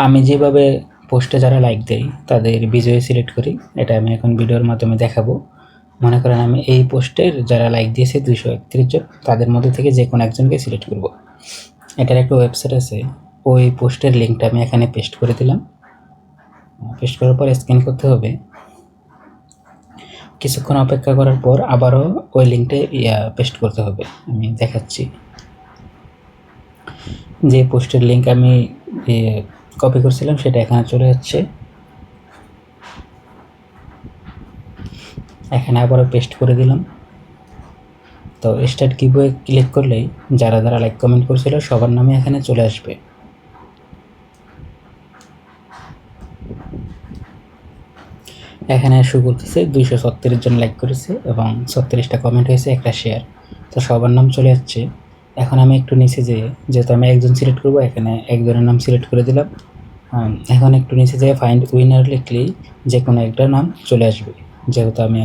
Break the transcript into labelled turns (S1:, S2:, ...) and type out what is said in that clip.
S1: আমি যেভাবে পোস্টে যারা লাইক দেই তাদের বিজয়ী সিলেক্ট করি, এটা আমি এখন ভিডিওর মাধ্যমে দেখাবো। মনে করেন আমি এই পোস্টের যারা লাইক দিয়েছে 231 জন, তাদের মধ্যে থেকে যে কোনো একজনকে সিলেক্ট করব। এটার একটা ওয়েবসাইট আছে, ওই পোস্টের লিঙ্কটা আমি এখানে পেস্ট করে দিলাম। পেস্ট করার পর স্ক্যান করতে হবে। কিছুক্ষণ অপেক্ষা করার পর আবারও ওই লিঙ্কটা পেস্ট করতে হবে। আমি দেখাচ্ছি। যে পোস্টের লিঙ্ক আমি কপি করছিলাম সেটা এখানে চলে যাচ্ছে। এখানে আবারও পেস্ট করে দিলাম। তো স্টার্ট গিভওয়ে ক্লিক করলেই যারা যারা লাইক কমেন্ট করছিল সবার নামে এখানে চলে আসবে। এখানে শো করতেছে 236 জন লাইক করেছে এবং 36টা কমেন্ট হয়েছে, একটা শেয়ার। তো সবার নাম চলে যাচ্ছে। এখন আমি একটু নিচে যেহেতু আমি একজন সিলেক্ট করবো, এখানে একজনের নাম সিলেক্ট করে দিলাম। এখন একটু নিচে যেয়ে ফাইন্ড উইনার লিখলেই যে কোনো একটা নাম চলে আসবে, যেহেতু আমি